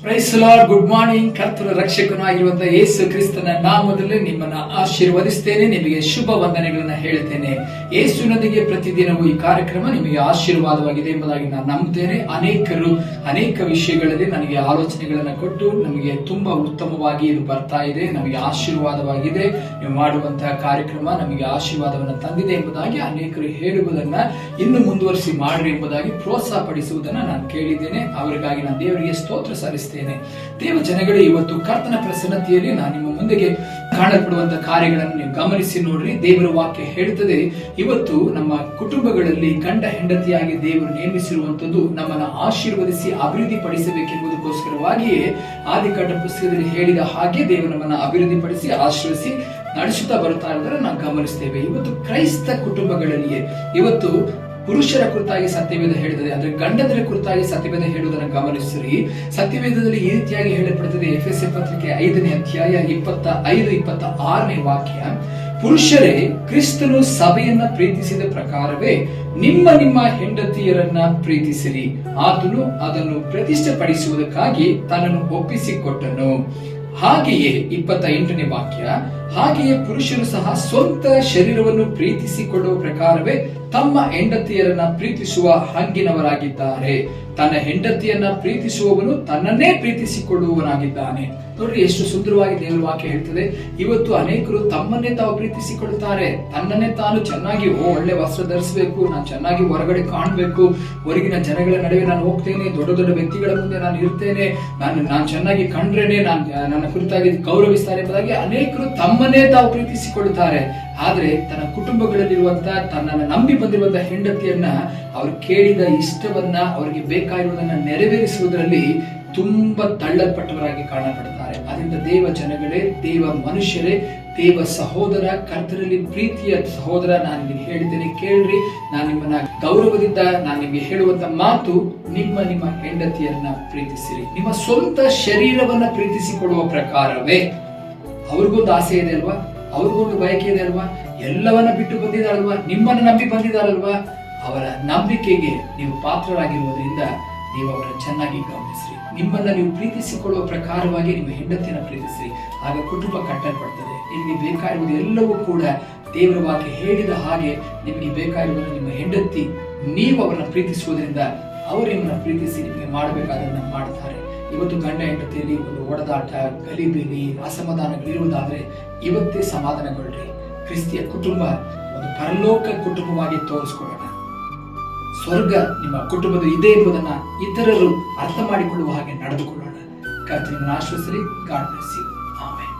Price lord. Good morning. ಕರ್ತನ ರಕ್ಷಕನೂ ಆಗಿರುವಂತಹ ಯೇಸು ಕ್ರಿಸ್ತನ ನಾಮದಲ್ಲಿ ನಿಮ್ಮನ್ನ ಆಶೀರ್ವದಿಸ್ತೇನೆ. ನಿಮಗೆ ಶುಭ ವಂದನೆಗಳನ್ನ ಹೇಳ್ತೇನೆ. ಯೇಸುವಿನೊಂದಿಗೆ ಪ್ರತಿದಿನವೂ ಈ ಕಾರ್ಯಕ್ರಮ ನಿಮಗೆ ಆಶೀರ್ವಾದವಾಗಿದೆ ಎಂಬುದಾಗಿ ನಾನು ನಂಬುತ್ತೇನೆ. ಅನೇಕರು ಅನೇಕ ವಿಷಯಗಳಲ್ಲಿ ನನಗೆ ಆಲೋಚನೆಗಳನ್ನ ಕೊಟ್ಟು ನಮಗೆ ತುಂಬಾ ಉತ್ತಮವಾಗಿ ಇದು ಬರ್ತಾ ಇದೆ, ನಮಗೆ ಆಶೀರ್ವಾದವಾಗಿದೆ, ನೀವು ಮಾಡುವಂತಹ ಕಾರ್ಯಕ್ರಮ ನಮಗೆ ಆಶೀರ್ವಾದವನ್ನು ತಂದಿದೆ ಎಂಬುದಾಗಿ ಅನೇಕರು ಹೇಳುವುದನ್ನ ಇನ್ನು ಮುಂದುವರಿಸಿ ಮಾಡ್ರಿ ಎಂಬುದಾಗಿ ಪ್ರೋತ್ಸಾಹ ಪಡಿಸುವುದನ್ನ ನಾನು ಕೇಳಿದ್ದೇನೆ. ಅವರಿಗಾಗಿ ನಾನು ದೇವರಿಗೆ ಸ್ತೋತ್ರ ಸಲ್ಲಿಸ್ತೇನೆ. ದೇವ ಜನಗಳೇ, ಇವತ್ತು ಕರ್ತನ ಪ್ರಸನ್ನತೆಯಲ್ಲಿ ನಾನು ನಿಮ್ಮ ಮುಂದೆಗೆ ಕಾಣಲ್ಪಡುವಂತಹ ಕಾರ್ಯಗಳನ್ನು ನೀವು ಗಮನಿಸಿ ನೋಡ್ರಿ. ದೇವರ ವಾಕ್ಯ ಹೇಳುತ್ತದೆ, ಇವತ್ತು ನಮ್ಮ ಕುಟುಂಬಗಳಲ್ಲಿ ಗಂಡ ಹೆಂಡತಿಯಾಗಿ ದೇವರು ನೇಮಿಸಿರುವಂತದ್ದು ನಮ್ಮನ್ನು ಆಶೀರ್ವದಿಸಿ ಅಭಿವೃದ್ಧಿ ಪಡಿಸಬೇಕೆಂಬುದಕ್ಕೋಸ್ಕರವಾಗಿಯೇ ಆದಿಕಾಂಡ ಪುಸ್ತಕದಲ್ಲಿ ಹೇಳಿದ ಹಾಗೆ ದೇವರು ನಮ್ಮನ್ನು ಅಭಿವೃದ್ಧಿ ಪಡಿಸಿ ಆಶೀರ್ವದಿಸಿ ನಡೆಸುತ್ತಾ ಬರುತ್ತಾ ಇರೋದನ್ನ ನಾವು ಗಮನಿಸ್ತೇವೆ. ಇವತ್ತು ಕ್ರೈಸ್ತ ಕುಟುಂಬಗಳಲ್ಲಿಯೇ ಇವತ್ತು ಪುರುಷರ ಕುರಿತಾಗಿ ಸತ್ಯವೇದ ಹೇಳಿದರೆ, ಅಂದ್ರೆ ಗಂಡದರ ಕುರಿತಾಗಿ ಸತ್ಯವೇದ ಹೇಳುವುದನ್ನು ಗಮನಿಸಿರಿ. ಸತ್ಯವೇದದಲ್ಲಿ ಈ ರೀತಿಯಾಗಿ ಹೇಳಲ್ಪಡುತ್ತದೆ. ಎಫೆಸ ಪತ್ರಿಕೆ 5ನೇ ಅಧ್ಯಾಯ 25-26ನೇ ವಾಕ್ಯ, ಪುರುಷರೇ ಕ್ರಿಸ್ತನು ಸಭೆಯನ್ನ ಪ್ರೀತಿಸಿದ ಪ್ರಕಾರವೇ ನಿಮ್ಮ ನಿಮ್ಮ ಹೆಂಡತಿಯರನ್ನ ಪ್ರೀತಿಸಿರಿ. ಆತನು ಅದನ್ನು ಪ್ರತಿಷ್ಠೆಪಡಿಸುವುದಕ್ಕಾಗಿ ತನ್ನನ್ನು ಒಪ್ಪಿಸಿಕೊಟ್ಟನು. ಹಾಗೆಯೇ 28ನೇ ವಾಕ್ಯ, ಹಾಗೆಯೇ ಪುರುಷರು ಸಹ ಸ್ವಂತ ಶರೀರವನ್ನು ಪ್ರೀತಿಸಿಕೊಳ್ಳುವ ಪ್ರಕಾರವೇ ತಮ್ಮ ಹೆಂಡತಿಯರನ್ನ ಪ್ರೀತಿಸುವ ಹಂಗಿನವರಾಗಿದ್ದಾರೆ. ತನ್ನ ಹೆಂಡತಿಯನ್ನ ಪ್ರೀತಿಸುವವನು ತನ್ನನ್ನೇ ಪ್ರೀತಿಸಿಕೊಳ್ಳುವವನಾಗಿದ್ದಾನೆ. ನೋಡ್ರಿ, ಎಷ್ಟು ಸುಂದರವಾಗಿ ದೇವರ ವಾಕ್ಯ ಹೇಳ್ತದೆ. ಇವತ್ತು ಅನೇಕರು ತಮ್ಮನ್ನೇ ತಾವು ಪ್ರೀತಿಸಿಕೊಳ್ಳುತ್ತಾರೆ. ತನ್ನನ್ನೇ ತಾನು ಚೆನ್ನಾಗಿ ಒಳ್ಳೆ ವಸ್ತ್ರ ಧರಿಸಬೇಕು, ನಾನು ಚೆನ್ನಾಗಿ ಹೊರಗಡೆ ಕಾಣಬೇಕು, ಹೊರಗಿನ ಜನಗಳ ನಡುವೆ ನಾನು ಹೋಗ್ತೇನೆ, ದೊಡ್ಡ ದೊಡ್ಡ ವ್ಯಕ್ತಿಗಳ ಮುಂದೆ ನಾನು ಇರ್ತೇನೆ, ನಾನು ಚೆನ್ನಾಗಿ ಕಂಡ್ರೇನೆ ನನ್ನ ಕುರಿತಾಗಿ ಗೌರವಿಸ್ತಾರೆ ಎಂಬುದಾಗಿ ಅನೇಕರು ತಮ್ಮನ್ನೇ ತಾವು ಪ್ರೀತಿಸಿಕೊಳ್ಳುತ್ತಾರೆ. ಆದ್ರೆ ತನ್ನ ಕುಟುಂಬಗಳಲ್ಲಿರುವಂತಹ ತನ್ನನ್ನು ನಂಬಿ ಬಂದಿರುವಂತಹ ಹೆಂಡತಿಯನ್ನ ಅವ್ರು ಕೇಳಿದ ಇಷ್ಟವನ್ನ, ಅವರಿಗೆ ಬೇಕಾಗಿರುವುದನ್ನ ನೆರವೇರಿಸುವುದರಲ್ಲಿ ತುಂಬಾ ತಳ್ಳಲ್ಪಟ್ಟವರಾಗಿ ಕಾಣಪಡ್ತಾರೆ. ಅದರಿಂದ ದೇವ ಜನಗಳೇ, ದೇವ ಮನುಷ್ಯರೇ, ದೇವ ಸಹೋದರ, ಕರ್ತರಲ್ಲಿ ಪ್ರೀತಿಯ ಸಹೋದರ, ನಾನು ನಿಮಗೆ ಹೇಳಿದ್ದೇನೆ ಕೇಳ್ರಿ. ನಾನು ನಿಮ್ಮನ್ನ ಗೌರವದಿಂದ ನಾನು ನಿಮಗೆ ಹೇಳುವಂತ ಮಾತು, ನಿಮ್ಮ ಹೆಂಡತಿಯರನ್ನ ಪ್ರೀತಿಸಿರಿ. ನಿಮ್ಮ ಸ್ವಂತ ಶರೀರವನ್ನ ಪ್ರೀತಿಸಿಕೊಳ್ಳುವ ಪ್ರಕಾರವೇ. ಅವ್ರಿಗೊಂದು ಆಸೆ ಇದೆ ಅಲ್ವಾ, ಅವ್ರಿಗೊಂದು ಬಯಕೆ ಇದೆ ಅಲ್ವಾ, ಎಲ್ಲವನ್ನ ಬಿಟ್ಟು ಬಂದಿದ್ದಾರಲ್ವಾ, ನಿಮ್ಮನ್ನ ನಂಬಿ ಬಂದಿದ್ದಾರಲ್ವಾ, ಅವರ ನಂಬಿಕೆಗೆ ನೀವು ಪಾತ್ರರಾಗಿರುವುದರಿಂದ ನೀವು ಅವರನ್ನು ಚೆನ್ನಾಗಿ ಗಮನಿಸ್ರಿ. ನಿಮ್ಮನ್ನ ನೀವು ಪ್ರೀತಿಸಿಕೊಳ್ಳುವ ಪ್ರಕಾರವಾಗಿ ನಿಮ್ಮ ಹೆಂಡತಿಯನ್ನ ಪ್ರೀತಿಸ್ರಿ. ಆಗ ಕುಟುಂಬ ಕಟ್ಟಲ್ಪಡ್ತದೆ. ನಿಮಗೆ ಬೇಕಾಗಿರುವುದು ಎಲ್ಲವೂ ಕೂಡ ದೇವರ ವಾಕ್ಯ ಹೇಳಿದ ಹಾಗೆ ನಿಮಗೆ ಬೇಕಾಗಿರುವುದನ್ನು ನಿಮ್ಮ ಹೆಂಡತಿ ನೀವು ಅವರನ್ನ ಪ್ರೀತಿಸುವುದರಿಂದ ಅವರು ನಿಮ್ಮನ್ನ ಪ್ರೀತಿಸಿ ನಿಮಗೆ ಮಾಡಬೇಕಾದನ್ನ ಮಾಡ್ತಾರೆ. ಇವತ್ತು ಗಂಡ ಹೆಂಡತಿಯಲ್ಲಿ ಒಂದು ಒಡದಾಟ, ಗಲಿಬಿಲಿ, ಅಸಮಾಧಾನಗಳಿರುವುದಾದ್ರೆ ಇವತ್ತೇ ಸಮಾಧಾನಗೊಳ್ಳ್ರಿ. ಕ್ರಿಸ್ತಿಯ ಕುಟುಂಬ ಒಂದು ಪರಲೋಕ ಕುಟುಂಬವಾಗಿ ತೋರಿಸ್ಕೊಳ್ಳೋಣ. ಸ್ವರ್ಗ ನಿಮ್ಮ ಕುಟುಂಬದ ಇದೆ ಎಂಬುದನ್ನ ಇತರರು ಅರ್ಥ ಮಾಡಿಕೊಳ್ಳುವ ಹಾಗೆ ನಡೆದುಕೊಳ್ಳೋಣ. ಕರ್ತನಿಗೆ ಆಶ್ರಯಿಸಲಿ. God bless you. ಆಮೆನ್.